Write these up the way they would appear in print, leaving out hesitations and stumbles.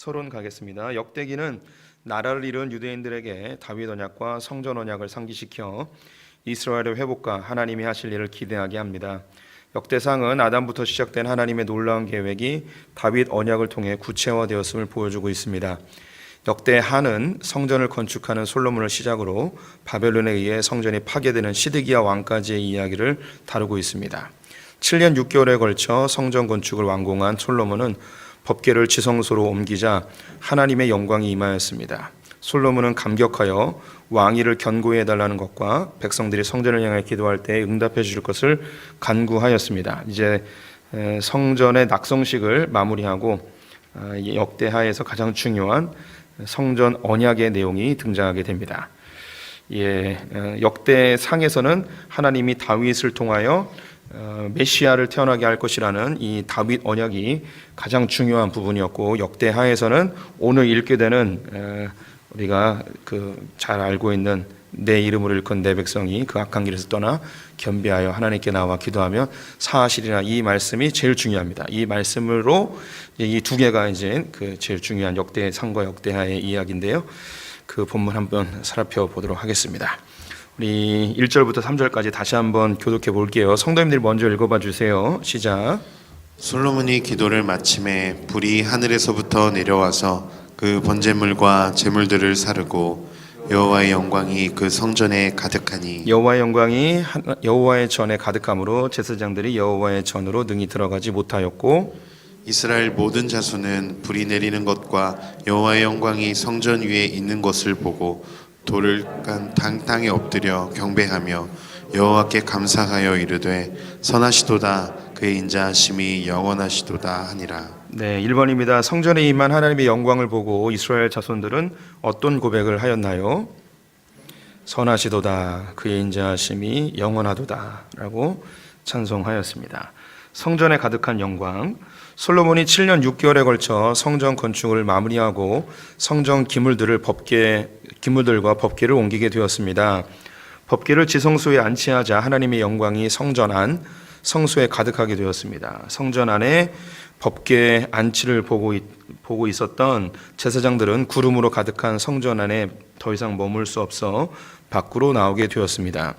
서론 가겠습니다. 역대기는 나라를 이룬 유대인들에게 다윗 언약과 성전 언약을 상기시켜 이스라엘의 회복과 하나님이 하실 일을 기대하게 합니다. 역대상은 아담부터 시작된 하나님의 놀라운 계획이 다윗 언약을 통해 구체화되었음을 보여주고 있습니다. 역대하는 성전을 건축하는 솔로몬을 시작으로 바벨론에 의해 성전이 파괴되는 시드기야 왕까지의 이야기를 다루고 있습니다. 7년 6개월에 걸쳐 성전 건축을 완공한 솔로몬은 법궤를 지성소로 옮기자 하나님의 영광이 임하였습니다. 솔로몬은 감격하여 왕위를 견고히 해달라는 것과 백성들이 성전을 향해 기도할 때 응답해 주실 것을 간구하였습니다. 이제 성전의 낙성식을 마무리하고 역대하에서 가장 중요한 성전 언약의 내용이 등장하게 됩니다. 역대상에서는 하나님이 다윗을 통하여 메시아를 태어나게 할 것이라는 이 다윗 언약이 가장 중요한 부분이었고, 역대하에서는 오늘 읽게 되는 우리가 잘 알고 있는 내 이름으로 일컫는 내 백성이 그 악한 길에서 떠나 겸비하여 하나님께 나와 기도하면 사하시리라, 이 말씀이 제일 중요합니다. 이 말씀으로 이 두 개가 이제 제일 중요한 역대상과 역대하의 이야기인데요. 그 본문 한번 살펴보도록 하겠습니다. 우리 1절부터 3절까지 다시 한번 교독해 볼게요. 성도님들이 먼저 읽어봐 주세요. 시작. 솔로몬이 기도를 마침에 불이 하늘에서부터 내려와서 그 번제물과 제물들을 사르고 여호와의 영광이 그 성전에 가득하니, 여호와의 영광이 여호와의 전에 가득함으로 제사장들이 여호와의 전으로 능히 들어가지 못하였고, 이스라엘 모든 자손은 불이 내리는 것과 여호와의 영광이 성전 위에 있는 것을 보고 돌을 깐 땅에 엎드려 경배하며 여호와께 감사하여 이르되 선하시도다, 그의 인자하심이 영원하시도다 하니라. 네, 1번입니다. 성전에 임한 하나님의 영광을 보고 이스라엘 자손들은 어떤 고백을 하였나요? 선하시도다, 그의 인자하심이 영원하도다 라고 찬송하였습니다. 성전에 가득한 영광. 솔로몬이 7년 6개월에 걸쳐 성전 건축을 마무리하고 성전 기물들과 법궤를 옮기게 되었습니다. 법궤를 지성소에 안치하자 하나님의 영광이 성전 안 성소에 가득하게 되었습니다. 성전 안에 법궤 안치를 보고 있었던 제사장들은 구름으로 가득한 성전 안에 더 이상 머물 수 없어 밖으로 나오게 되었습니다.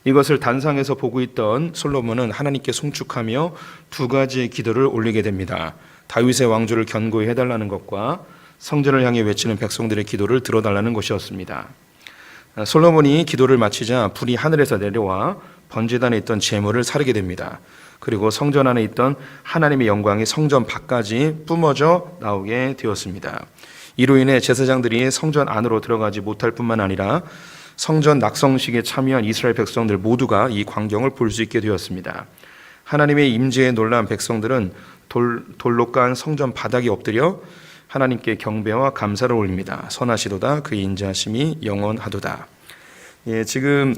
이것을 단상에서 보고 있던 솔로몬은 하나님께 송축하며 두 가지의 기도를 올리게 됩니다. 다윗의 왕조를 견고히 해달라는 것과 성전을 향해 외치는 백성들의 기도를 들어달라는 것이었습니다. 솔로몬이 기도를 마치자 불이 하늘에서 내려와 번제단에 있던 제물을 사르게 됩니다. 그리고 성전 안에 있던 하나님의 영광이 성전 밖까지 뿜어져 나오게 되었습니다. 이로 인해 제사장들이 성전 안으로 들어가지 못할 뿐만 아니라 성전 낙성식에 참여한 이스라엘 백성들 모두가 이 광경을 볼 수 있게 되었습니다. 하나님의 임재에 놀란 백성들은 돌로 깐 성전 바닥에 엎드려 하나님께 경배와 감사를 올립니다. 선하시도다, 그의 인자하심이 영원하도다. 지금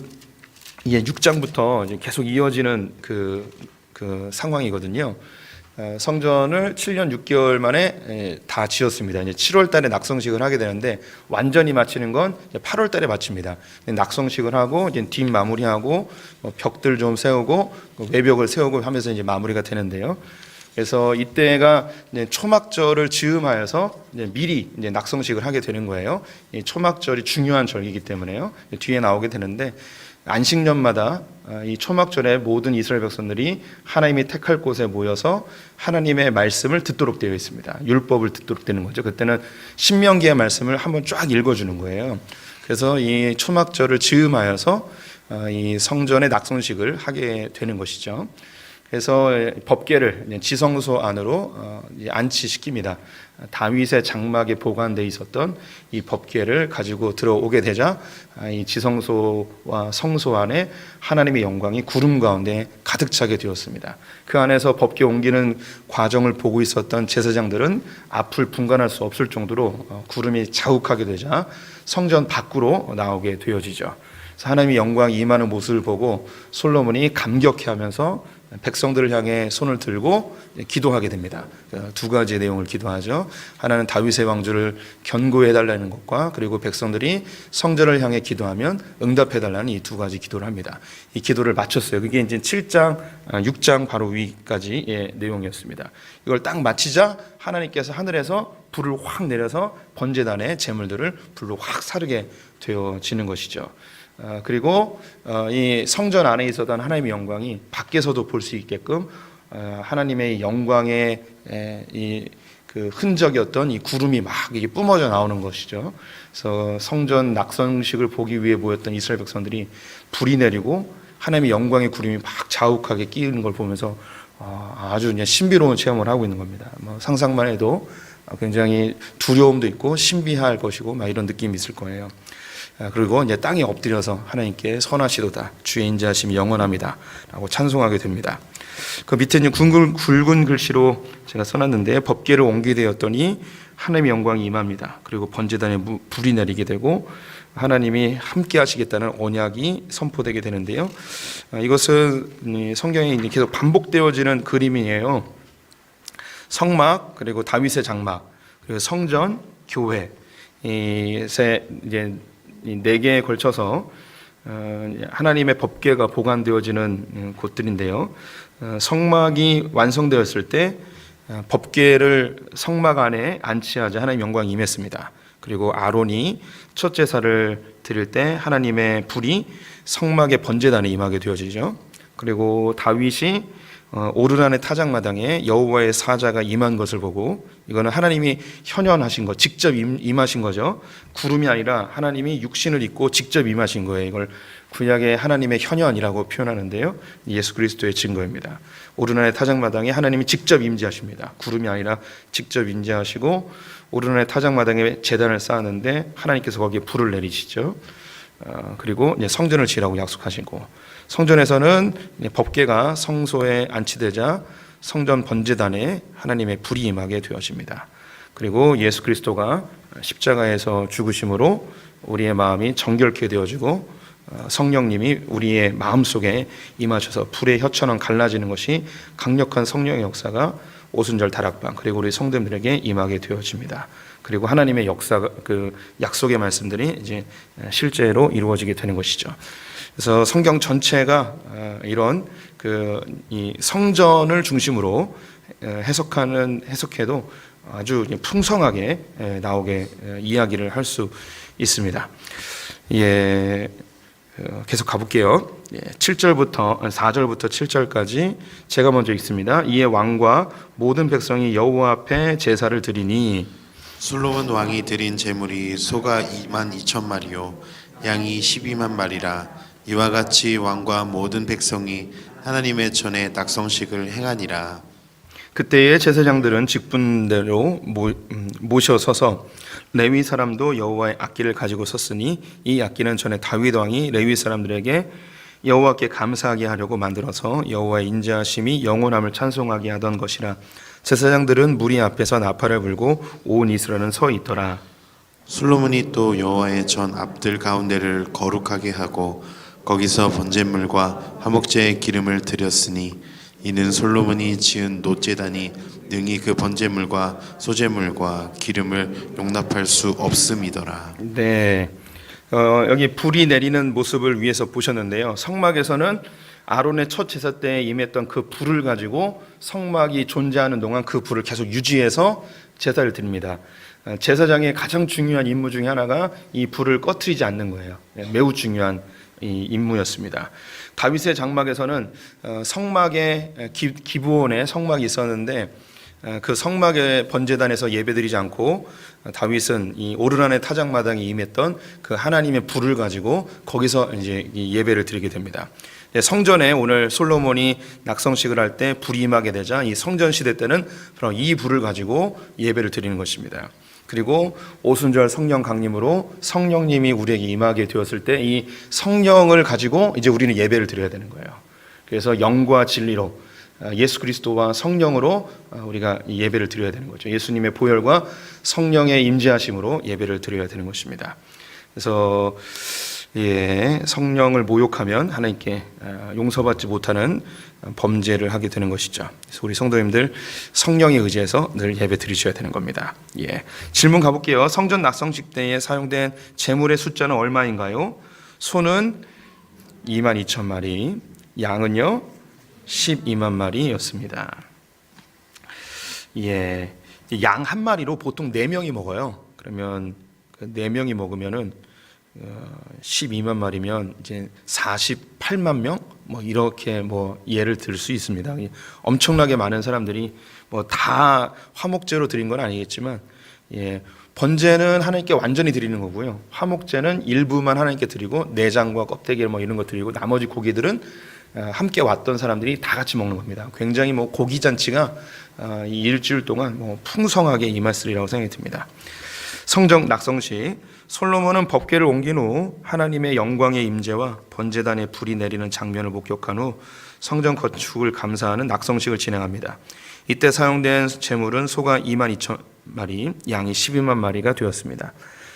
6장부터 계속 이어지는 그 상황이거든요. 성전을 7년 6개월 만에 다 지었습니다. 이제 7월 달에 낙성식을 하게 되는데 완전히 마치는 건 8월 달에 마칩니다. 낙성식을 하고 이제 뒷 마무리하고 벽들 좀 세우고 외벽을 세우고 하면서 이제 마무리가 되는데요. 그래서 이때가 초막절을 즈음하여서 미리 이제 낙성식을 하게 되는 거예요. 이 초막절이 중요한 절기이기 때문에요. 뒤에 나오게 되는데 안식년마다 이 초막절에 모든 이스라엘 백성들이 하나님이 택할 곳에 모여서 하나님의 말씀을 듣도록 되어 있습니다. 율법을 듣도록 되는 거죠. 그때는 신명기의 말씀을 한번 쫙 읽어주는 거예요. 그래서 이 초막절을 즈음하여서 이 성전의 낙성식을 하게 되는 것이죠. 그래서 법궤를 지성소 안으로 안치시킵니다. 다윗의 장막에 보관되어 있었던 이 법궤를 가지고 들어오게 되자 이 지성소와 성소 안에 하나님의 영광이 구름 가운데 가득 차게 되었습니다. 그 안에서 법궤 옮기는 과정을 보고 있었던 제사장들은 앞을 분간할 수 없을 정도로 구름이 자욱하게 되자 성전 밖으로 나오게 되어지죠. 그래서 하나님의 영광이 임하는 모습을 보고 솔로몬이 감격해하면서 백성들을 향해 손을 들고 기도하게 됩니다. 두 가지 내용을 기도하죠. 하나는 다윗의 왕조를 견고해 달라는 것과 그리고 백성들이 성전을 향해 기도하면 응답해 달라는 이 두 가지 기도를 합니다. 이 기도를 마쳤어요. 그게 이제 7장, 6장 바로 위까지의 내용이었습니다. 이걸 딱 마치자 하나님께서 하늘에서 불을 확 내려서 번제단의 제물들을 불로 확 사르게 되어지는 것이죠. 그리고 이 성전 안에 있었던 하나님의 영광이 밖에서도 볼 수 있게끔 하나님의 영광의 이 그 흔적이었던 이 구름이 막 이게 뿜어져 나오는 것이죠. 그래서 성전 낙성식을 보기 위해 모였던 이스라엘 백성들이 불이 내리고 하나님의 영광의 구름이 막 자욱하게 끼는 걸 보면서 아주 그냥 신비로운 체험을 하고 있는 겁니다. 상상만 해도 굉장히 두려움도 있고 신비할 것이고 막 이런 느낌이 있을 거예요. 그리고 이제 땅에 엎드려서 하나님께 선하시도다 주의 인자하심이 영원합니다 라고 찬송하게 됩니다. 그 밑에 이제 굵은 글씨로 제가 써놨는데 법궤를 옮기게 되었더니 하나님의 영광이 임합니다. 그리고 번제단에 불이 내리게 되고 하나님이 함께 하시겠다는 언약이 선포되게 되는데요. 이것은 성경에 이제 계속 반복되어지는 그림이에요. 성막 그리고 다윗의 장막 그리고 성전 교회 이제 네 개에 걸쳐서 하나님의 법궤가 보관되어지는 곳들인데요. 성막이 완성되었을 때 법궤를 성막 안에 안치하자 하나님의 영광이 임했습니다. 그리고 아론이 첫 제사를 드릴 때 하나님의 불이 성막의 번제단에 임하게 되어지죠. 그리고 다윗이 오르난의 타작마당에 여호와의 사자가 임한 것을 보고 이거는 하나님이 현현하신 것, 직접 임하신 거죠. 구름이 아니라 하나님이 육신을 입고 직접 임하신 거예요. 이걸 구약의 하나님의 현현이라고 표현하는데요. 예수 그리스도의 증거입니다. 오르난의 타작마당에 하나님이 직접 임재하십니다. 구름이 아니라 직접 임재하시고 오르난의 타작마당에 제단을 쌓았는데 하나님께서 거기에 불을 내리시죠. 그리고 이제 성전을 지으라고 약속하시고 성전에서는 법궤가 성소에 안치되자 성전 번제단에 하나님의 불이 임하게 되어집니다. 그리고 예수 그리스도가 십자가에서 죽으심으로 우리의 마음이 정결케 되어지고 성령님이 우리의 마음속에 임하셔서 불의 혀처럼 갈라지는 것이 강력한 성령의 역사가 오순절 다락방 그리고 우리 성도들에게 임하게 되어집니다. 그리고 하나님의 역사 그 약속의 말씀들이 이제 실제로 이루어지게 되는 것이죠. 그래서 성경 전체가 이런 이 성전을 중심으로 해석해도 아주 풍성하게 나오게 이야기를 할 수 있습니다. 계속 가볼게요. 7절부터 4절부터 7절까지 제가 먼저 읽습니다. 이에 왕과 모든 백성이 여호와 앞에 제사를 드리니 솔로몬 왕이 드린 제물이 소가 22,000마리요 양이 12만 마리라. 이와 같이 왕과 모든 백성이 하나님의 전에 낙성식을 행하니라. 그때의 제사장들은 직분대로 모셔 서서 레위 사람도 여호와의 악기를 가지고 섰으니 이 악기는 전에 다윗 왕이 레위 사람들에게 여호와께 감사하게 하려고 만들어서 여호와의 인자하심이 영원함을 찬송하게 하던 것이라. 제사장들은 무리 앞에서 나팔을 불고 온 이스라엘은 서 있더라. 솔로몬이 또 여호와의 전 앞들 가운데를 거룩하게 하고 거기서 번제물과 화목제의 기름을 드렸으니 이는 솔로몬이 지은 놋제단이 능히 그 번제물과 소제물과 기름을 용납할 수 없음이더라. 네, 여기 불이 내리는 모습을 위에서 보셨는데요. 성막에서는 아론의 첫 제사 때 임했던 그 불을 가지고 성막이 존재하는 동안 그 불을 계속 유지해서 제사를 드립니다. 제사장의 가장 중요한 임무 중에 하나가 이 불을 꺼트리지 않는 거예요. 매우 중요한 이 임무였습니다. 다윗의 장막에서는 성막의 기브온에 성막이 있었는데 그 성막의 번제단에서 예배드리지 않고 다윗은 이 오르난의 타작마당에 임했던 그 하나님의 불을 가지고 거기서 이제 예배를 드리게 됩니다. 성전에 오늘 솔로몬이 낙성식을 할 때 불이 임하게 되자 이 성전 시대 때는 바로 이 불을 가지고 예배를 드리는 것입니다. 그리고 오순절 성령 강림으로 성령님이 우리에게 임하게 되었을 때 이 성령을 가지고 이제 우리는 예배를 드려야 되는 거예요. 그래서 영과 진리로 예수 그리스도와 성령으로 우리가 예배를 드려야 되는 거죠. 예수님의 보혈과 성령의 임재하심으로 예배를 드려야 되는 것입니다. 그래서 성령을 모욕하면 하나님께 용서받지 못하는 범죄를 하게 되는 것이죠. 그래서 우리 성도님들 성령에 의지해서 늘 예배 드리셔야 되는 겁니다. 질문 가볼게요. 성전 낙성식 때에 사용된 제물의 숫자는 얼마인가요? 소는 22,000마리, 양은요 12만 마리였습니다. 양 한 마리로 보통 4명이 먹어요. 그러면 그 4명이 먹으면은 12만 마리면 이제 48만 명 뭐 이렇게 뭐 예를 들 수 있습니다. 엄청나게 많은 사람들이 뭐 다 화목제로 드린 건 아니겠지만 번제는 하나님께 완전히 드리는 거고요. 화목제는 일부만 하나님께 드리고 내장과 껍데기 뭐 이런 거 드리고 나머지 고기들은 함께 왔던 사람들이 다 같이 먹는 겁니다. 굉장히 뭐 고기 잔치가 이 일주일 동안 뭐 풍성하게 임했으리라고 생각이 듭니다. 성전 낙성식, 솔로몬은 법궤를 옮긴 후 하나님의 영광의 임재와 번제단에 불이 내리는 장면을 목격한 후 성전 건축을 감사하는 낙성식을 진행합니다. 이때 사용된 제물은 소가 22,000마리, 양이 12만 마리가 되었습니다.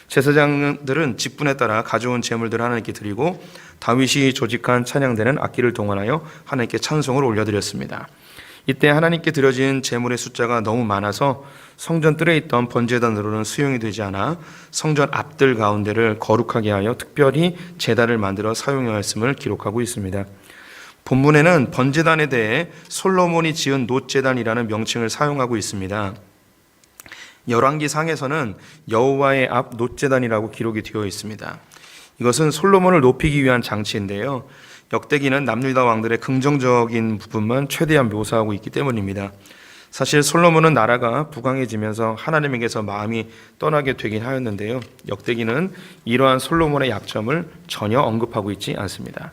제사장들은 직분에 따라 가져온 제물들을 하나님께 드리고 다윗이 조직한 찬양대는 악기를 동원하여 하나님께 찬송을 올려드렸습니다. 이때 하나님께 드려진 제물의 숫자가 너무 많아서 성전 뜰에 있던 번제단으로는 수용이 되지 않아 성전 앞뜰 가운데를 거룩하게 하여 특별히 제단을 만들어 사용하였음을 기록하고 있습니다. 본문에는 번제단에 대해 솔로몬이 지은 놋제단이라는 명칭을 사용하고 있습니다. 열왕기상에서는 여호와의 앞 놋제단이라고 기록이 되어 있습니다. 이것은 솔로몬을 높이기 위한 장치인데요. 역대기는 남유다 왕들의 긍정적인 부분만 최대한 묘사하고 있기 때문입니다. 사실 솔로몬은 나라가 부강해지면서 하나님에게서 마음이 떠나게 되긴 하였는데요. 역대기는 이러한 솔로몬의 약점을 전혀 언급하고 있지 않습니다.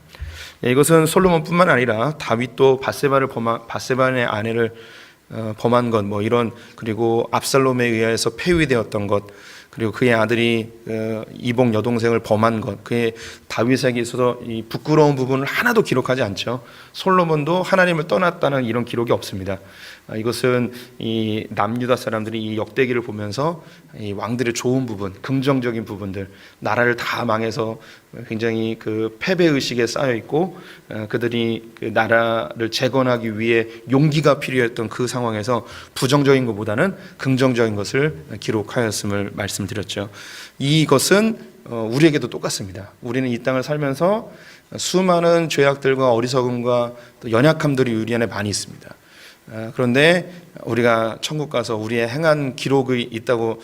이것은 솔로몬뿐만 아니라 다윗도 밧세바의 아내를 범한 것, 뭐 이런, 그리고 압살롬에 의해서 폐위되었던 것, 그리고 그의 아들이 이복 여동생을 범한 것, 그의 다윗에게 있어서 이 부끄러운 부분을 하나도 기록하지 않죠. 솔로몬도 하나님을 떠났다는 이런 기록이 없습니다. 이것은 이 남유다 사람들이 이 역대기를 보면서 이 왕들의 좋은 부분, 긍정적인 부분들, 나라를 다 망해서 굉장히 그 패배 의식에 쌓여 있고 그들이 그 나라를 재건하기 위해 용기가 필요했던 그 상황에서 부정적인 것보다는 긍정적인 것을 기록하였음을 말씀드렸죠. 이것은 우리에게도 똑같습니다. 우리는 이 땅을 살면서 수많은 죄악들과 어리석음과 또 연약함들이 우리 안에 많이 있습니다. 그런데 우리가 천국 가서 우리의 행한 기록이 있다고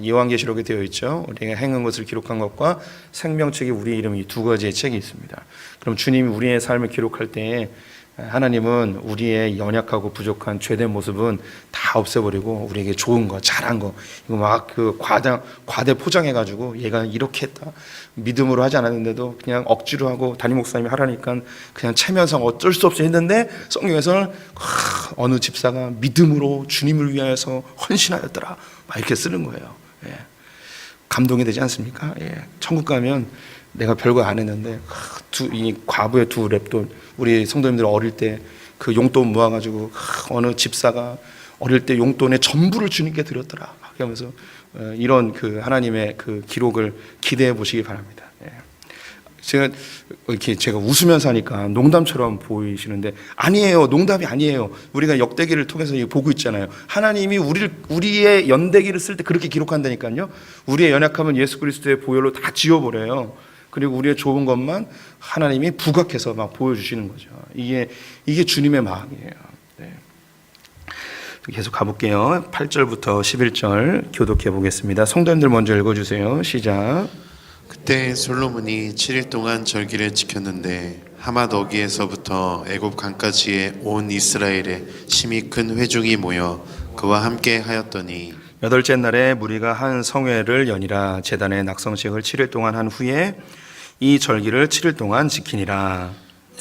요한계시록에 되어 있죠. 우리가 행한 것을 기록한 것과 생명책에 우리의 이름이 두 가지의 책이 있습니다. 그럼 주님이 우리의 삶을 기록할 때에 하나님은 우리의 연약하고 부족한 죄된 모습은 다 없애버리고 우리에게 좋은 거, 잘한 거, 이거 막 그 과대 포장해가지고 얘가 이렇게 했다, 믿음으로 하지 않았는데도 그냥 억지로 하고 담임 목사님이 하라니까 그냥 체면상 어쩔 수 없이 했는데 성경에서는 어느 집사가 믿음으로 주님을 위하여서 헌신하였더라 막 이렇게 쓰는 거예요. 감동이 되지 않습니까? 천국 가면 내가 별거 안 했는데 이 과부의 두 랩돈, 우리 성도님들 어릴 때 그 용돈 모아가지고 어느 집사가 어릴 때 용돈의 전부를 주님께 드렸더라 하면서 이런 그 하나님의 그 기록을 기대해 보시기 바랍니다. 제가 웃으면서 하니까 농담처럼 보이시는데 아니에요. 농담이 아니에요. 우리가 역대기를 통해서 보고 있잖아요. 하나님이 우리의 연대기를 쓸 때 그렇게 기록한다니까요. 우리의 연약함은 예수 그리스도의 보혈로 다 지워버려요. 그리고 우리의 좋은 것만 하나님이 부각해서 막 보여주시는 거죠. 이게 주님의 마음이에요. 계속 가볼게요. 8절부터 11절 교독해 보겠습니다. 성도님들 먼저 읽어주세요. 시작. 그때 솔로몬이 7일 동안 절기를 지켰는데 하맛 어귀에서부터 애굽 강까지의 온 이스라엘에 심히 큰 회중이 모여 그와 함께 하였더니 여덟째 날에 무리가 한 성회를 여니라. 제단의 낙성식을 7일 동안 한 후에 이 절기를 7일 동안 지키니라.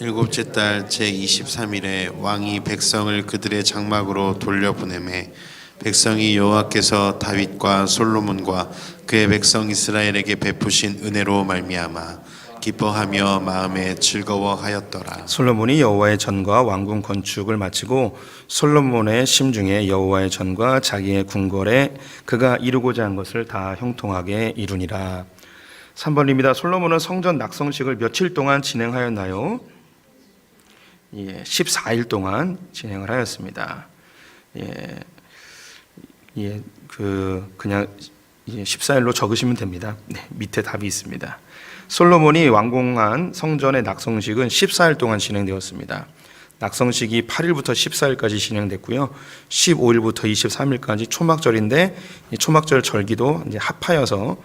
일곱째 달 제23일에 왕이 백성을 그들의 장막으로 돌려보내매 백성이 여호와께서 다윗과 솔로몬과 그의 백성 이스라엘에게 베푸신 은혜로 말미암아 기뻐하며 마음에 즐거워하였더라. 솔로몬이 여호와의 전과 왕궁 건축을 마치고 솔로몬의 심중에 여호와의 전과 자기의 궁궐에 그가 이루고자 한 것을 다 형통하게 이루니라. 3번입니다. 솔로몬은 성전 낙성식을 며칠 동안 진행하였나요? 예, 14일 동안 진행을 하였습니다. 그냥 14일로 적으시면 됩니다. 네, 밑에 답이 있습니다. 솔로몬이 완공한 성전의 낙성식은 14일 동안 진행되었습니다. 낙성식이 8일부터 14일까지 진행됐고요. 15일부터 23일까지 초막절인데 이 초막절 절기도 이제 합하여서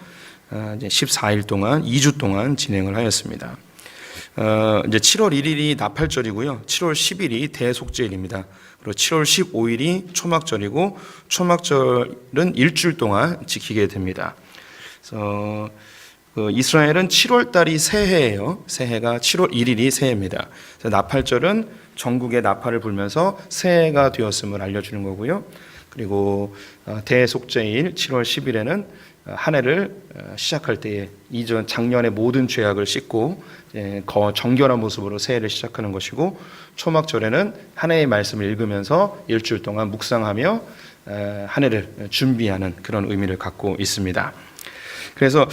이제 14일 동안 2주 동안 진행을 하였습니다. 이제 7월 1일이 나팔절이고요. 7월 10일이 대속죄일입니다. 그리고 7월 15일이 초막절이고 초막절은 일주일 동안 지키게 됩니다. 그래서 이스라엘은 7월 달이 새해예요. 새해가 7월 1일이 새해입니다. 그래서 나팔절은 전국에 나팔을 불면서 새해가 되었음을 알려주는 거고요. 그리고 대속죄일 7월 10일에는 한 해를 시작할 때에 이전 작년의 모든 죄악을 씻고 정결한 모습으로 새해를 시작하는 것이고, 초막절에는 한 해의 말씀을 읽으면서 일주일 동안 묵상하며 한 해를 준비하는 그런 의미를 갖고 있습니다. 그래서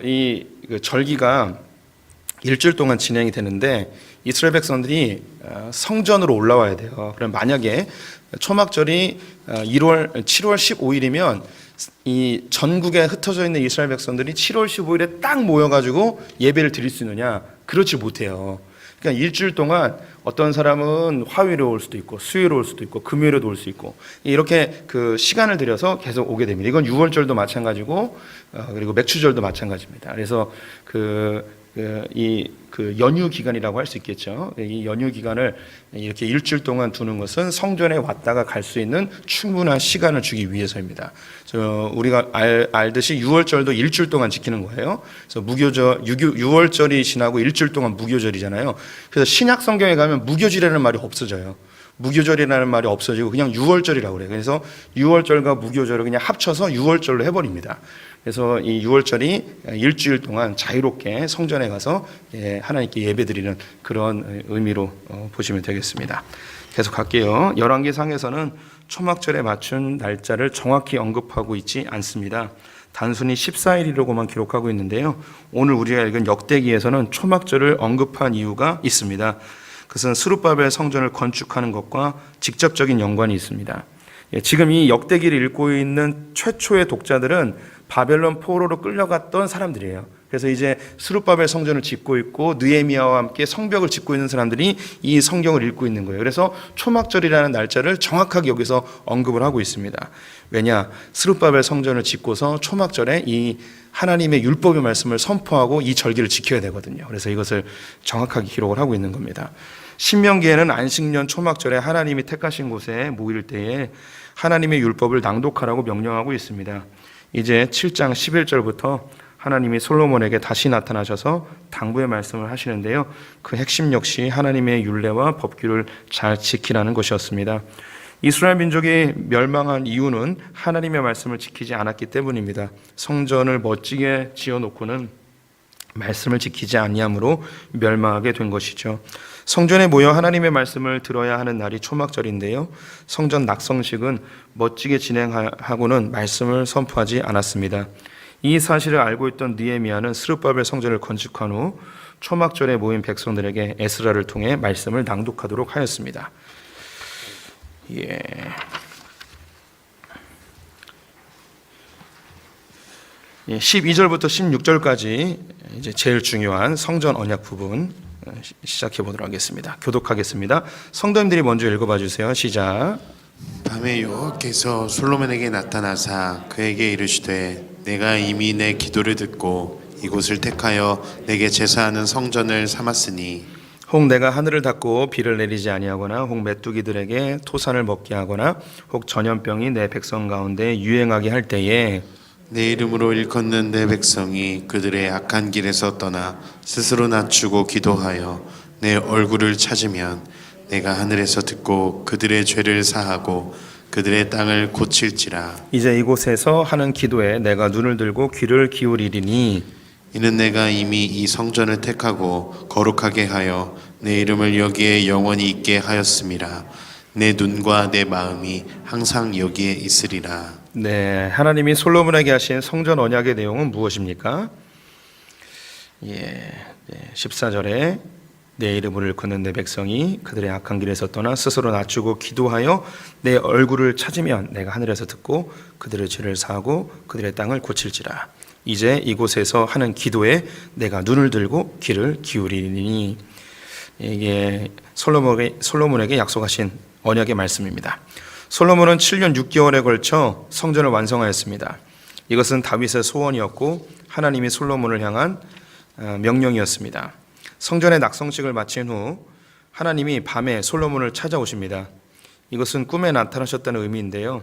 이 절기가 일주일 동안 진행이 되는데 이스라엘 백성들이 성전으로 올라와야 돼요. 그럼 만약에 초막절이 7월 15일이면 이 전국에 흩어져 있는 이스라엘 백성들이 7월 15일에 딱 모여가지고 예배를 드릴 수 있느냐? 그렇지 못해요. 그러니까 일주일 동안 어떤 사람은 화요일에 올 수도 있고 수요일에 올 수도 있고 금요일에도 올 수 있고 이렇게 그 시간을 들여서 계속 오게 됩니다. 이건 유월절도 마찬가지고 그리고 맥추절도 마찬가지입니다. 그래서 이 연휴 기간이라고 할 수 있겠죠. 이 연휴 기간을 이렇게 일주일 동안 두는 것은 성전에 왔다가 갈 수 있는 충분한 시간을 주기 위해서입니다. 우리가 알듯이 유월절도 일주일 동안 지키는 거예요. 그래서 무교절, 유월절이 지나고 일주일 동안 무교절이잖아요. 그래서 신약 성경에 가면 무교절이라는 말이 없어져요. 무교절이라는 말이 없어지고 그냥 유월절이라고 그래요. 그래서 유월절과 무교절을 그냥 합쳐서 유월절로 해버립니다. 그래서 이 유월절이 일주일 동안 자유롭게 성전에 가서 하나님께 예배드리는 그런 의미로 보시면 되겠습니다. 계속 갈게요. 열왕기상에서는 초막절에 맞춘 날짜를 정확히 언급하고 있지 않습니다. 단순히 14일이라고만 기록하고 있는데요. 오늘 우리가 읽은 역대기에서는 초막절을 언급한 이유가 있습니다. 그것은 스룹바벨 성전을 건축하는 것과 직접적인 연관이 있습니다. 지금 이 역대기를 읽고 있는 최초의 독자들은 바벨론 포로로 끌려갔던 사람들이에요. 그래서 이제 스룹바벨 성전을 짓고 있고 느헤미야와 함께 성벽을 짓고 있는 사람들이 이 성경을 읽고 있는 거예요. 그래서 초막절이라는 날짜를 정확하게 여기서 언급을 하고 있습니다. 왜냐? 스룹바벨 성전을 짓고서 초막절에 이 하나님의 율법의 말씀을 선포하고 이 절기를 지켜야 되거든요. 그래서 이것을 정확하게 기록을 하고 있는 겁니다. 신명기에는 안식년 초막절에 하나님이 택하신 곳에 모일 때에 하나님의 율법을 낭독하라고 명령하고 있습니다. 이제 7장 11절부터 하나님이 솔로몬에게 다시 나타나셔서 당부의 말씀을 하시는데요. 그 핵심 역시 하나님의 율례와 법규를 잘 지키라는 것이었습니다. 이스라엘 민족이 멸망한 이유는 하나님의 말씀을 지키지 않았기 때문입니다. 성전을 멋지게 지어놓고는 말씀을 지키지 아니함으로 멸망하게 된 것이죠. 성전에 모여 하나님의 말씀을 들어야 하는 날이 초막절인데요. 성전 낙성식은 멋지게 진행하고는 말씀을 선포하지 않았습니다. 이 사실을 알고 있던 느헤미야는 스룹바벨 성전을 건축한 후 초막절에 모인 백성들에게 에스라를 통해 말씀을 낭독하도록 하였습니다. 12절부터 16절까지 이제 제일 중요한 성전 언약 부분 시작해 보도록 하겠습니다. 교독하겠습니다. 성도님들이 먼저 읽어봐 주세요. 시작. 밤에 여호와께서 솔로몬에게 나타나사 그에게 이르시되 내가 이미 내 기도를 듣고 이곳을 택하여 내게 제사하는 성전을 삼았으니 혹 내가 하늘을 닫고 비를 내리지 아니하거나 혹 메뚜기들에게 토산을 먹게 하거나 혹 전염병이 내 백성 가운데 유행하게 할 때에 내 이름으로 일컫는 내 백성이 그들의 악한 길에서 떠나 스스로 낮추고 기도하여 내 얼굴을 찾으면 내가 하늘에서 듣고 그들의 죄를 사하고 그들의 땅을 고칠지라. 이제 이곳에서 하는 기도에 내가 눈을 들고 귀를 기울이리니 이는 내가 이미 이 성전을 택하고 거룩하게 하여 내 이름을 여기에 영원히 있게 하였음이라. 내 눈과 내 마음이 항상 여기에 있으리라. 네, 하나님이 솔로몬에게 하신 성전 언약의 내용은 무엇입니까? 14절에 내 이름을 일컫는 내 백성이 그들의 악한 길에서 떠나 스스로 낮추고 기도하여 내 얼굴을 찾으면 내가 하늘에서 듣고 그들의 죄를 사하고 그들의 땅을 고칠지라. 이제 이곳에서 하는 기도에 내가 눈을 들고 귀를 기울이니. 이게 솔로몬에게 약속하신 언약의 말씀입니다. 솔로몬은 7년 6개월에 걸쳐 성전을 완성하였습니다. 이것은 다윗의 소원이었고 하나님이 솔로몬을 향한 명령이었습니다. 성전의 낙성식을 마친 후 하나님이 밤에 솔로몬을 찾아오십니다. 이것은 꿈에 나타나셨다는 의미인데요.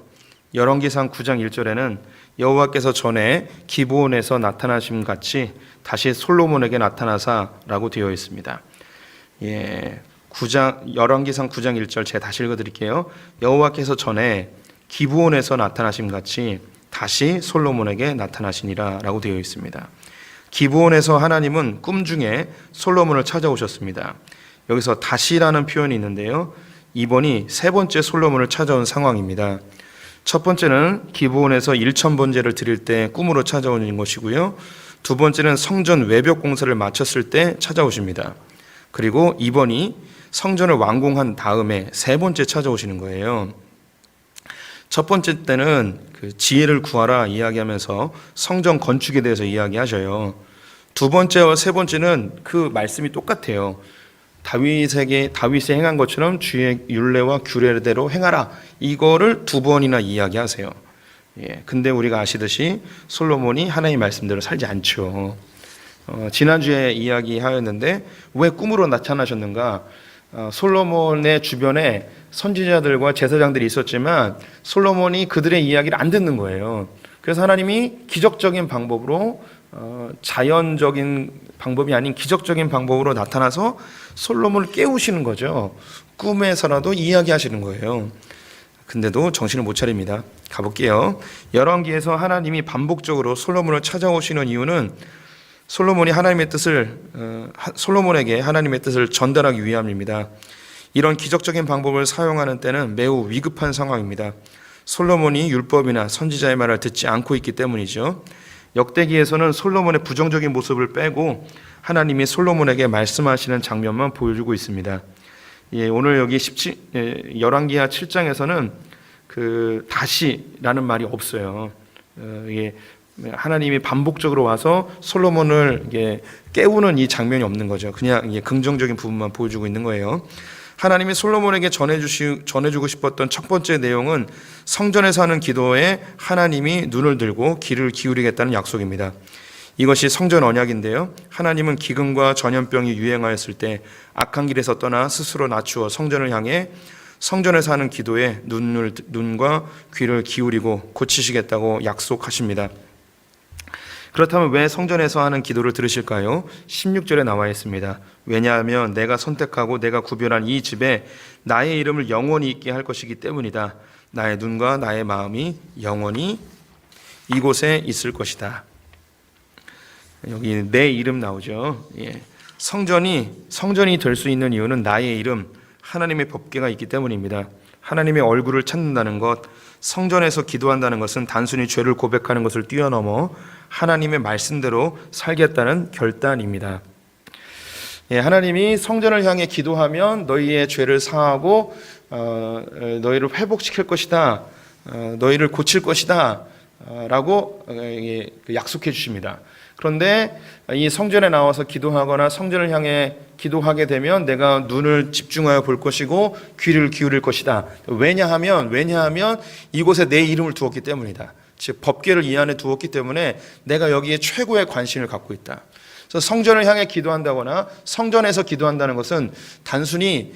열왕기상 9장 1절에는 여호와께서 전에 기브온에서 나타나심 같이 다시 솔로몬에게 나타나사라고 되어 있습니다. 열왕기상 9장 1절 제가 다시 읽어드릴게요. 여호와께서 전에 기브온에서 나타나심 같이 다시 솔로몬에게 나타나시니라 라고 되어 있습니다. 기브온에서 하나님은 꿈 중에 솔로몬을 찾아오셨습니다. 여기서 다시라는 표현이 있는데요. 이번이 세 번째 솔로몬을 찾아온 상황입니다. 첫 번째는 기브온에서 1,000번제를 드릴 때 꿈으로 찾아오는 것이고요. 두 번째는 성전 외벽 공사를 마쳤을 때 찾아오십니다. 그리고 이번이 성전을 완공한 다음에 세 번째 찾아오시는 거예요. 첫 번째 때는 그 지혜를 구하라 이야기하면서 성전 건축에 대해서 이야기하셔요. 두 번째와 세 번째는 그 말씀이 똑같아요. 다윗이 행한 것처럼 주의 율례와 규례대로 행하라. 이거를 두 번이나 이야기하세요. 근데 우리가 아시듯이 솔로몬이 하나님의 말씀대로 살지 않죠. 지난주에 이야기하였는데 왜 꿈으로 나타나셨는가? 솔로몬의 주변에 선지자들과 제사장들이 있었지만 솔로몬이 그들의 이야기를 안 듣는 거예요. 그래서 하나님이 기적적인 방법으로 자연적인 방법이 아닌 기적적인 방법으로 나타나서 솔로몬을 깨우시는 거죠. 꿈에서라도 이야기하시는 거예요. 근데도 정신을 못 차립니다. 가볼게요. 열왕기에서 하나님이 반복적으로 솔로몬을 찾아오시는 이유는 솔로몬에게 하나님의 뜻을 전달하기 위함입니다. 이런 기적적인 방법을 사용하는 때는 매우 위급한 상황입니다. 솔로몬이 율법이나 선지자의 말을 듣지 않고 있기 때문이죠. 역대기에서는 솔로몬의 부정적인 모습을 빼고 하나님이 솔로몬에게 말씀하시는 장면만 보여주고 있습니다. 오늘 여기 열왕기하 7장에서는 그 다시라는 말이 없어요. 하나님이 반복적으로 와서 솔로몬을 깨우는 이 장면이 없는 거죠. 그냥 긍정적인 부분만 보여주고 있는 거예요. 하나님이 솔로몬에게 전해주고 싶었던 첫 번째 내용은 성전에서 하는 기도에 하나님이 눈을 들고 귀를 기울이겠다는 약속입니다. 이것이 성전 언약인데요. 하나님은 기근과 전염병이 유행하였을 때 악한 길에서 떠나 스스로 낮추어 성전을 향해 성전에서 하는 기도에 눈과 귀를 기울이고 고치시겠다고 약속하십니다. 그렇다면 왜 성전에서 하는 기도를 들으실까요? 16절에 나와 있습니다. 왜냐하면 내가 선택하고 내가 구별한 이 집에 나의 이름을 영원히 있게 할 것이기 때문이다. 나의 눈과 나의 마음이 영원히 이곳에 있을 것이다. 여기 내 이름 나오죠. 성전이 될 수 있는 이유는 나의 이름, 하나님의 법궤가 있기 때문입니다. 하나님의 얼굴을 찾는다는 것, 성전에서 기도한다는 것은 단순히 죄를 고백하는 것을 뛰어넘어 하나님의 말씀대로 살겠다는 결단입니다. 하나님이 성전을 향해 기도하면 너희의 죄를 사하고 너희를 회복시킬 것이다, 너희를 고칠 것이다 라고 약속해 주십니다. 그런데 이 성전에 나와서 기도하거나 성전을 향해 기도하게 되면 내가 눈을 집중하여 볼 것이고 귀를 기울일 것이다. 왜냐하면 이곳에 내 이름을 두었기 때문이다. 즉 법궤를 이 안에 두었기 때문에 내가 여기에 최고의 관심을 갖고 있다. 그래서 성전을 향해 기도한다거나 성전에서 기도한다는 것은 단순히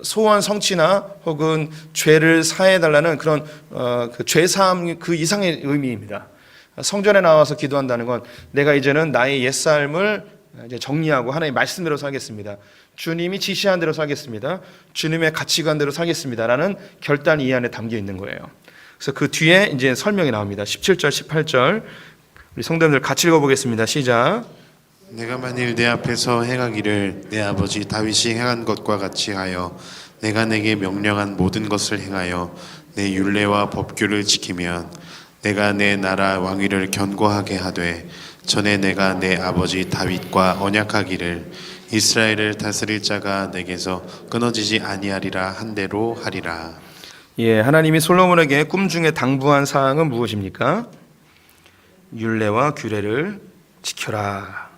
소원 성취나 혹은 죄를 사해달라는 그런 죄사함 그 이상의 의미입니다. 성전에 나와서 기도한다는 건 내가 이제는 나의 옛삶을 이제 정리하고 하나님의 말씀대로 살겠습니다. 주님이 지시한 대로 살겠습니다. 주님의 가치관대로 살겠습니다라는 결단이 이 안에 담겨 있는 거예요. 그래서 그 뒤에 이제 설명이 나옵니다. 17절, 18절 우리 성도님들 같이 읽어보겠습니다. 시작. 내가 만일 내 앞에서 행하기를 내 아버지 다윗이 행한 것과 같이 하여 내가 내게 명령한 모든 것을 행하여 내 율례와 법규를 지키면 내가 내 나라 왕위를 견고하게 하되 전에 내가 내 아버지 다윗과 언약하기를 이스라엘을 다스릴 자가 내게서 끊어지지 아니하리라 한 대로 하리라. 예, 하나님이 솔로몬에게 꿈 중에 당부한 사항은 무엇입니까? 율례와 규례를 지켜라.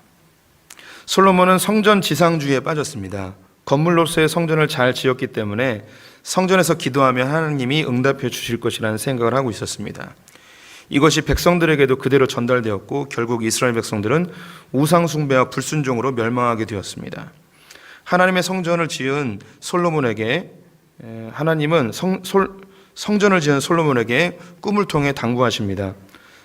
솔로몬은 성전 지상주의에 빠졌습니다. 건물로서의 성전을 잘 지었기 때문에 성전에서 기도하면 하나님이 응답해 주실 것이라는 생각을 하고 있었습니다. 이것이 백성들에게도 그대로 전달되었고 결국 이스라엘 백성들은 우상 숭배와 불순종으로 멸망하게 되었습니다. 하나님의 성전을 지은 솔로몬에게 하나님은 성전을 지은 솔로몬에게 꿈을 통해 당부하십니다.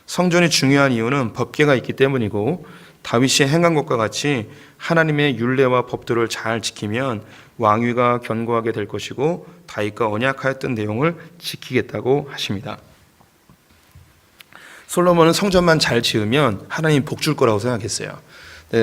성전이 중요한 이유는 법궤가 있기 때문이고 다윗이 행한 것과 같이 하나님의 율례와 법도를 잘 지키면 왕위가 견고하게 될 것이고 다윗과 언약하였던 내용을 지키겠다고 하십니다. 솔로몬은 성전만 잘 지으면 하나님 복 줄 거라고 생각했어요.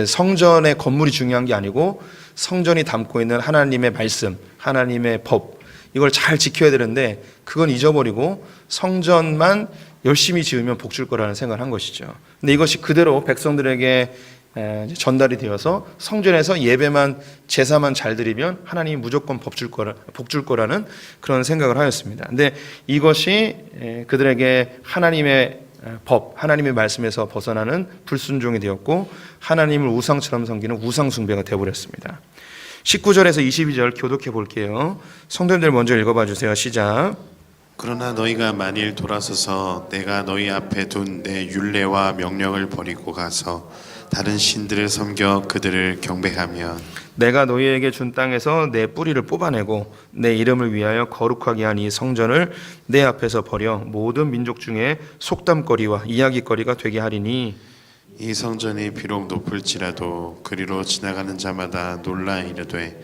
성전의 건물이 중요한 게 아니고 성전이 담고 있는 하나님의 말씀, 하나님의 법, 이걸 잘 지켜야 되는데 그건 잊어버리고 성전만 열심히 지으면 복 줄 거라는 생각을 한 것이죠. 근데 이것이 그대로 백성들에게 전달이 되어서 성전에서 예배만 제사만 잘 드리면 하나님이 무조건 복 줄 거라는 그런 생각을 하였습니다. 근데 이것이 그들에게 하나님의 법, 하나님의 말씀에서 벗어나는 불순종이 되었고 하나님을 우상처럼 섬기는 우상 숭배가 되어버렸습니다. 19절에서 22절 교독해 볼게요. 성도님들 먼저 읽어봐 주세요. 시작. 그러나 너희가 만일 돌아서서 내가 너희 앞에 둔 내 율례와 명령을 버리고 가서 다른 신들을 섬겨 그들을 경배하면 내가 너희에게 준 땅에서 내 뿌리를 뽑아내고 내 이름을 위하여 거룩하게 한 이 성전을 내 앞에서 버려 모든 민족 중에 속담거리와 이야기거리가 되게 하리니 이 성전이 비록 높을지라도 그리로 지나가는 자마다 놀라 이르되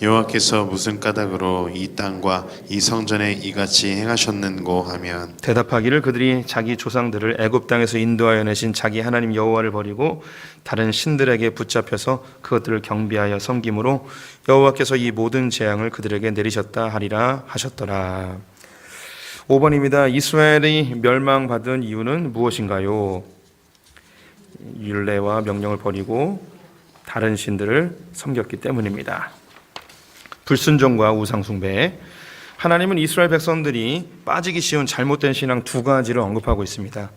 여호와께서 무슨 까닭으로 이 땅과 이 성전에 이같이 행하셨는고 하면 대답하기를 그들이 자기 조상들을 애굽 땅에서 인도하여 내신 자기 하나님 여호와를 버리고 다른 신들에게 붙잡혀서 그것들을 경배하여 섬김으로 여호와께서 이 모든 재앙을 그들에게 내리셨다 하리라 하셨더라. 5번입니다. 이스라엘이 멸망받은 이유는 무엇인가요? 율례와 명령을 버리고 다른 신들을 섬겼기 때문입니다. 불순종과 우상숭배. 하나님은 이스라엘 백성들이 빠지기 쉬운 잘못된 신앙 두 가지를 언급하고 있습니다.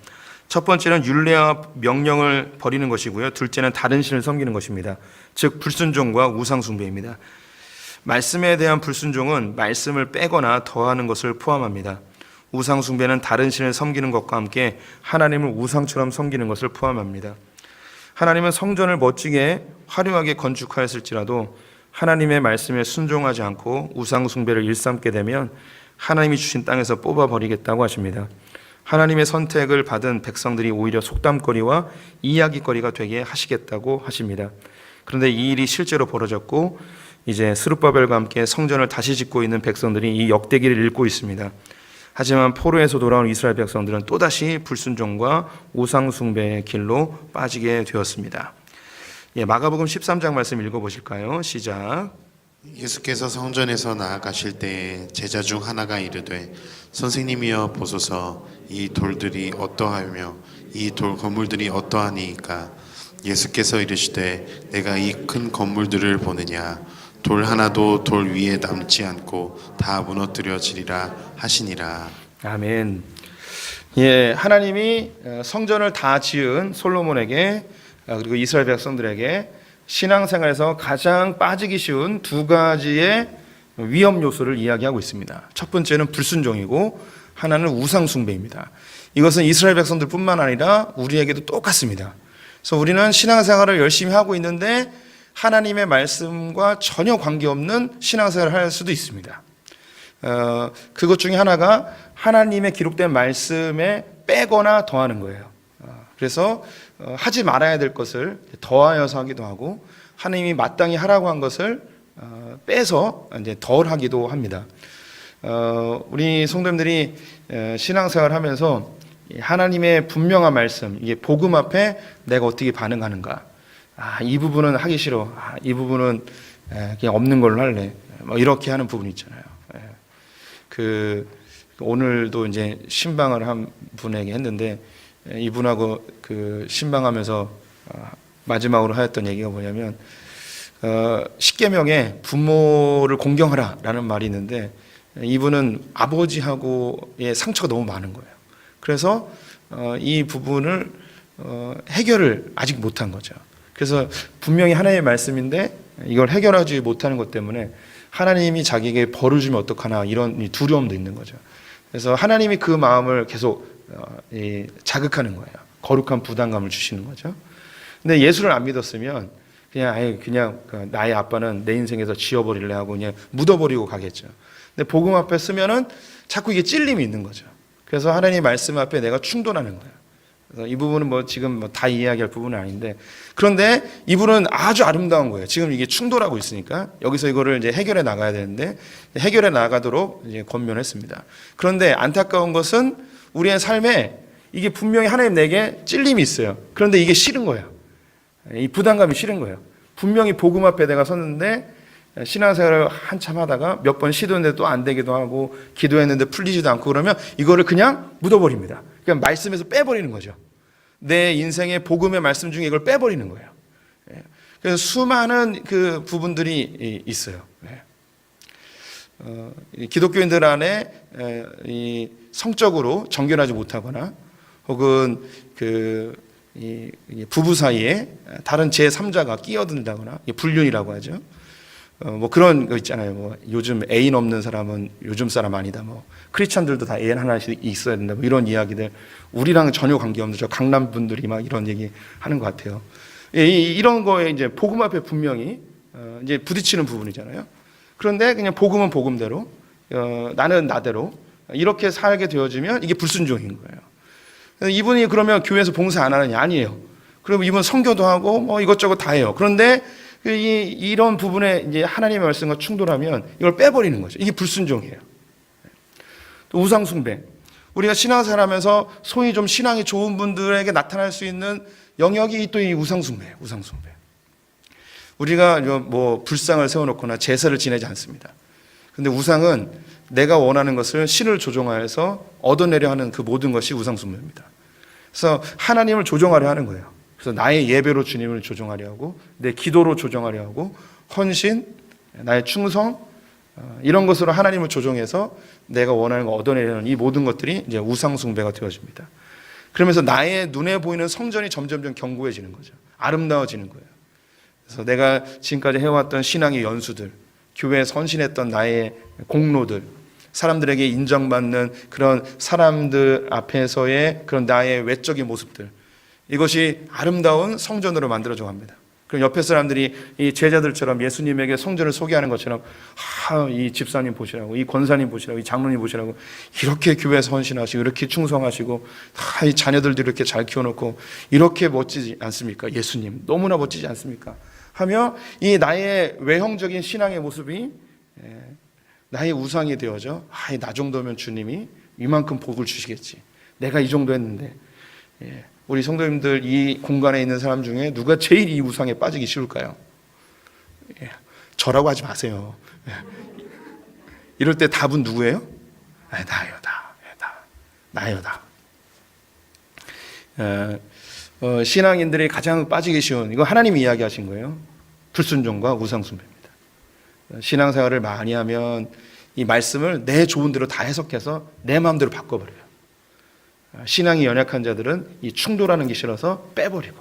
첫 번째는 율례와 명령을 버리는 것이고요. 둘째는 다른 신을 섬기는 것입니다. 즉 불순종과 우상숭배입니다. 말씀에 대한 불순종은 말씀을 빼거나 더하는 것을 포함합니다. 우상숭배는 다른 신을 섬기는 것과 함께 하나님을 우상처럼 섬기는 것을 포함합니다. 하나님은 성전을 멋지게 화려하게 건축하였을지라도 하나님의 말씀에 순종하지 않고 우상숭배를 일삼게 되면 하나님이 주신 땅에서 뽑아버리겠다고 하십니다. 하나님의 선택을 받은 백성들이 오히려 속담거리와 이야기거리가 되게 하시겠다고 하십니다. 그런데 이 일이 실제로 벌어졌고 이제 스룹바벨과 함께 성전을 다시 짓고 있는 백성들이 이 역대기를 읽고 있습니다. 하지만 포로에서 돌아온 이스라엘 백성들은 또다시 불순종과 우상숭배의 길로 빠지게 되었습니다. 마가복음 13장 말씀 읽어보실까요? 시작. 예수께서 성전에서 나아가실 때에 제자 중 하나가 이르되 선생님이여 보소서 이 돌들이 어떠하며 이 돌 건물들이 어떠하니이까 예수께서 이르시되 내가 이 큰 건물들을 보느냐 돌 하나도 돌 위에 남지 않고 다 무너뜨려지리라 하시니라. 아멘. 하나님이 성전을 다 지은 솔로몬에게 그리고 이스라엘 백성들에게 신앙생활에서 가장 빠지기 쉬운 두 가지의 위험 요소를 이야기하고 있습니다. 첫 번째는 불순종이고 하나는 우상숭배입니다. 이것은 이스라엘 백성들뿐만 아니라 우리에게도 똑같습니다. 그래서 우리는 신앙생활을 열심히 하고 있는데 하나님의 말씀과 전혀 관계없는 신앙생활을 할 수도 있습니다. 그것 중에 하나가 하나님의 기록된 말씀에 빼거나 더하는 거예요. 그래서 하지 말아야 될 것을 더하여서 하기도 하고 하나님이 마땅히 하라고 한 것을 빼서 이제 덜 하기도 합니다. 우리 성도님들이 신앙생활을 하면서 하나님의 분명한 말씀, 이게 복음 앞에 내가 어떻게 반응하는가? 이 부분은 하기 싫어. 이 부분은 그냥 없는 걸로 할래. 이렇게 하는 부분이 있잖아요. 오늘도 이제 신방을 한 분에게 했는데 이분하고 그 신방하면서 마지막으로 하였던 얘기가 뭐냐면 십계명에 부모를 공경하라라는 말이 있는데 이분은 아버지하고의 상처가 너무 많은 거예요. 그래서 이 부분을 해결을 아직 못한 거죠. 그래서 분명히 하나님의 말씀인데 이걸 해결하지 못하는 것 때문에 하나님이 자기에게 벌을 주면 어떡하나 이런 두려움도 있는 거죠. 그래서 하나님이 그 마음을 계속 자극하는 거예요. 거룩한 부담감을 주시는 거죠. 근데 예수를 안 믿었으면 그냥 나의 아빠는 내 인생에서 지워버릴래 하고 그냥 묻어버리고 가겠죠. 근데 복음 앞에 쓰면은 자꾸 이게 찔림이 있는 거죠. 그래서 하나님 말씀 앞에 내가 충돌하는 거예요. 그래서 이 부분은 지금 다 이야기할 부분은 아닌데, 그런데 이분은 아주 아름다운 거예요. 지금 이게 충돌하고 있으니까 여기서 이거를 이제 해결해 나가야 되는데 해결해 나가도록 이제 권면했습니다. 그런데 안타까운 것은 우리의 삶에 이게 분명히 하나님 내게 찔림이 있어요. 그런데 이게 싫은 거예요. 이 부담감이 싫은 거예요. 분명히 복음 앞에 내가 섰는데 신앙생활을 한참 하다가 몇 번 시도했는데 또 안 되기도 하고 기도했는데 풀리지도 않고 그러면 이거를 그냥 묻어버립니다. 그냥 말씀에서 빼버리는 거죠. 내 인생의 복음의 말씀 중에 이걸 빼버리는 거예요. 그래서 수많은 그 부분들이 있어요. 기독교인들 안에 이 성적으로 정결하지 못하거나 혹은 이 부부 사이에 다른 제3자가 끼어든다거나 불륜이라고 하죠. 뭐 그런 거 있잖아요. 뭐 요즘 애인 없는 사람은 요즘 사람 아니다. 뭐 크리스천들도 다 애인 하나씩 있어야 된다. 뭐 이런 이야기들 우리랑은 전혀 관계없는 저 강남 분들이 막 이런 얘기 하는 것 같아요. 이런 거에 이제 복음 앞에 분명히 이제 부딪히는 부분이잖아요. 그런데 그냥 복음은 복음대로 나는 나대로 이렇게 살게 되어지면 이게 불순종인 거예요. 이분이 그러면 교회에서 봉사 안 하느냐? 아니에요. 그럼 이분 선교도 하고 뭐 이것저것 다 해요. 그런데 이런 부분에 이제 하나님의 말씀과 충돌하면 이걸 빼버리는 거죠. 이게 불순종이에요. 또 우상숭배. 우리가 신앙생활하면서 소위 좀 신앙이 좋은 분들에게 나타날 수 있는 영역이 또 이 우상숭배예요. 우상숭배. 우리가 뭐 불상을 세워놓거나 제사를 지내지 않습니다. 근데 우상은 내가 원하는 것을 신을 조종하여서 얻어내려 하는 그 모든 것이 우상숭배입니다. 그래서 하나님을 조종하려 하는 거예요. 그래서 나의 예배로 주님을 조종하려 하고 내 기도로 조종하려 하고 헌신, 나의 충성 이런 것으로 하나님을 조종해서 내가 원하는 거 얻어내려는 이 모든 것들이 이제 우상숭배가 되어집니다. 그러면서 나의 눈에 보이는 성전이 점점점 견고해지는 거죠. 아름다워지는 거예요. 그래서 내가 지금까지 해왔던 신앙의 연수들, 교회에 선신했던 나의 공로들, 사람들에게 인정받는 그런 사람들 앞에서의 그런 나의 외적인 모습들, 이것이 아름다운 성전으로 만들어져 갑니다. 그럼 옆에 사람들이 이 제자들처럼 예수님에게 성전을 소개하는 것처럼 이 집사님 보시라고, 이 권사님 보시라고, 이 장로님 보시라고 이렇게 교회에서 헌신하시고 이렇게 충성하시고 이 자녀들도 이렇게 잘 키워놓고 이렇게 멋지지 않습니까? 예수님 너무나 멋지지 않습니까? 하며 이 나의 외형적인 신앙의 모습이 나의 우상이 되어져 나 정도면 주님이 이만큼 복을 주시겠지. 내가 이 정도 했는데 우리 성도님들 이 공간에 있는 사람 중에 누가 제일 이 우상에 빠지기 쉬울까요? 저라고 하지 마세요. 이럴 때 답은 누구예요? 나예요, 나예요, 나. 신앙인들이 가장 빠지기 쉬운 이거 하나님이 이야기하신 거예요. 불순종과 우상숭배입니다. 신앙생활을 많이 하면 이 말씀을 내 좋은 대로 다 해석해서 내 마음대로 바꿔버려요. 신앙이 연약한 자들은 이 충돌하는 게 싫어서 빼버리고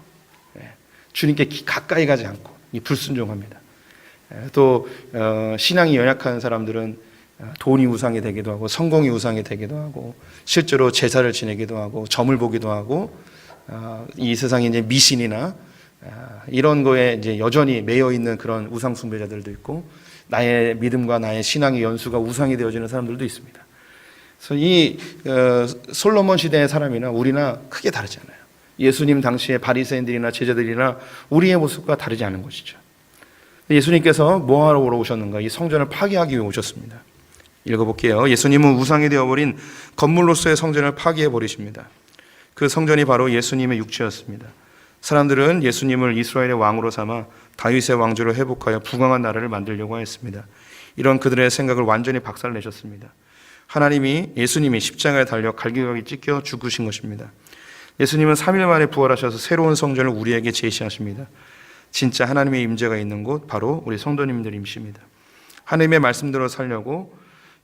주님께 가까이 가지 않고 이 불순종합니다. 또 신앙이 연약한 사람들은 돈이 우상이 되기도 하고 성공이 우상이 되기도 하고 실제로 제사를 지내기도 하고 점을 보기도 하고 이 세상에 이제 미신이나 이런 거에 이제 여전히 매여 있는 그런 우상 숭배자들도 있고 나의 믿음과 나의 신앙의 연수가 우상이 되어지는 사람들도 있습니다. 그래서 이 솔로몬 시대의 사람이나 우리나 크게 다르지 않아요. 예수님 당시의 바리새인들이나 제자들이나 우리의 모습과 다르지 않은 것이죠. 예수님께서 뭐하러 오셨는가? 이 성전을 파괴하기 위해 오셨습니다. 읽어볼게요. 예수님은 우상이 되어버린 건물로서의 성전을 파괴해버리십니다. 그 성전이 바로 예수님의 육체였습니다. 사람들은 예수님을 이스라엘의 왕으로 삼아 다윗의 왕조를 회복하여 부강한 나라를 만들려고 했습니다. 이런 그들의 생각을 완전히 박살내셨습니다. 하나님이 예수님이 십자가에 달려 갈기갈기 찢겨 죽으신 것입니다. 예수님은 3일 만에 부활하셔서 새로운 성전을 우리에게 제시하십니다. 진짜 하나님의 임재가 있는 곳 바로 우리 성도님들임십니다. 하나님의 말씀대로 살려고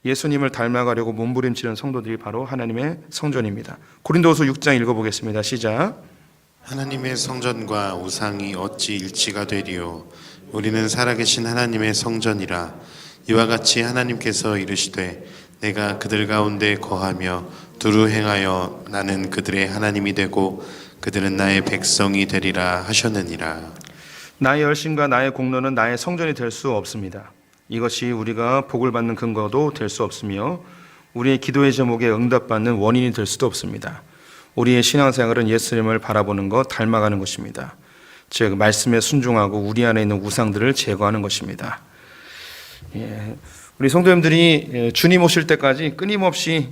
예수님을 닮아가려고 몸부림치는 성도들이 바로 하나님의 성전입니다. 고린도후서 6장 읽어보겠습니다. 시작. 하나님의 성전과 우상이 어찌 일치가 되리요? 우리는 살아계신 하나님의 성전이라. 이와 같이 하나님께서 이르시되 내가 그들 가운데 거하며 두루 행하여 나는 그들의 하나님이 되고 그들은 나의 백성이 되리라 하셨느니라. 나의 열심과 나의 공로는 나의 성전이 될 수 없습니다. 이것이 우리가 복을 받는 근거도 될 수 없으며 우리의 기도의 제목에 응답받는 원인이 될 수도 없습니다. 우리의 신앙생활은 예수님을 바라보는 것, 닮아가는 것입니다. 즉 말씀에 순종하고 우리 안에 있는 우상들을 제거하는 것입니다. 우리 성도님들이 주님 오실 때까지 끊임없이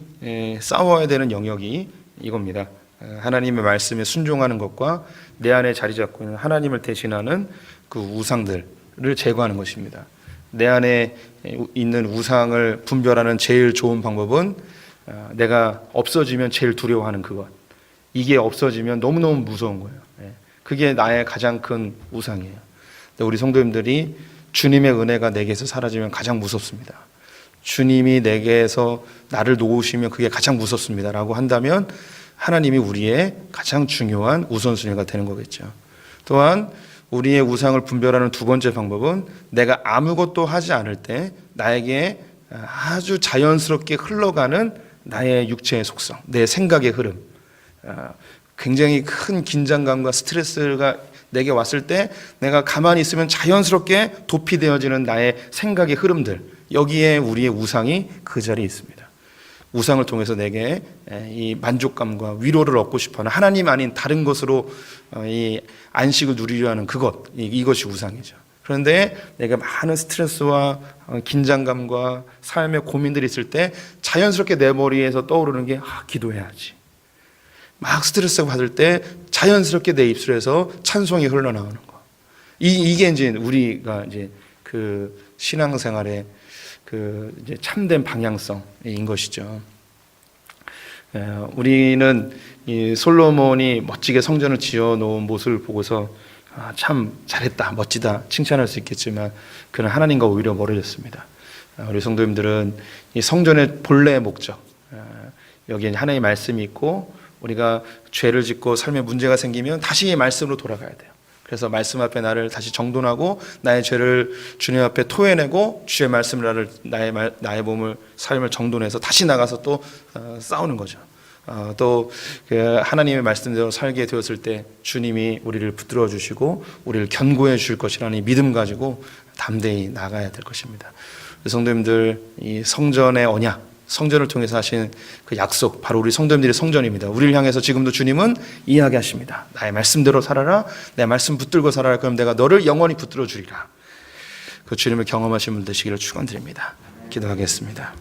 싸워야 되는 영역이 이겁니다. 하나님의 말씀에 순종하는 것과 내 안에 자리 잡고 있는 하나님을 대신하는 그 우상들을 제거하는 것입니다. 내 안에 있는 우상을 분별하는 제일 좋은 방법은 내가 없어지면 제일 두려워하는 그것. 이게 없어지면 너무너무 무서운 거예요. 그게 나의 가장 큰 우상이에요. 우리 성도님들이 주님의 은혜가 내게서 사라지면 가장 무섭습니다. 주님이 내게서 나를 놓으시면 그게 가장 무섭습니다 라고 한다면 하나님이 우리의 가장 중요한 우선순위가 되는 거겠죠. 또한 우리의 우상을 분별하는 두 번째 방법은 내가 아무것도 하지 않을 때 나에게 아주 자연스럽게 흘러가는 나의 육체의 속성, 내 생각의 흐름, 굉장히 큰 긴장감과 스트레스가 내게 왔을 때 내가 가만히 있으면 자연스럽게 도피되어지는 나의 생각의 흐름들, 여기에 우리의 우상이 그 자리에 있습니다. 우상을 통해서 내게 이 만족감과 위로를 얻고 싶어하는 하나님 아닌 다른 것으로 이 안식을 누리려 하는 그것, 이것이 우상이죠. 그런데 내가 많은 스트레스와 긴장감과 삶의 고민들이 있을 때 자연스럽게 내 머리에서 떠오르는 게 기도해야지. 막 스트레스 받을 때 자연스럽게 내 입술에서 찬송이 흘러나오는 거. 이게 이제 우리가 이제 그 신앙생활의 그 이제 참된 방향성인 것이죠. 우리는 이 솔로몬이 멋지게 성전을 지어 놓은 모습을 보고서 참 잘했다, 멋지다 칭찬할 수 있겠지만 그는 하나님과 오히려 멀어졌습니다. 우리 성도님들은 이 성전의 본래의 목적, 여기에 하나님의 말씀이 있고 우리가 죄를 짓고 삶에 문제가 생기면 다시 말씀으로 돌아가야 돼요. 그래서 말씀 앞에 나를 다시 정돈하고 나의 죄를 주님 앞에 토해내고 주의 말씀을 나의 몸을 삶을 정돈해서 다시 나가서 또 싸우는 거죠. 또 하나님의 말씀대로 살게 되었을 때 주님이 우리를 붙들어 주시고 우리를 견고해 주실 것이라는 믿음 가지고 담대히 나가야 될 것입니다. 성도님들, 이 성전의 언약, 성전을 통해서 하신 그 약속, 바로 우리 성도님들의 성전입니다. 우리를 향해서 지금도 주님은 이야기하십니다. 나의 말씀대로 살아라, 내 말씀 붙들고 살아라, 그럼 내가 너를 영원히 붙들어 주리라. 그 주님을 경험하신 분 되시기를 축원드립니다. 기도하겠습니다.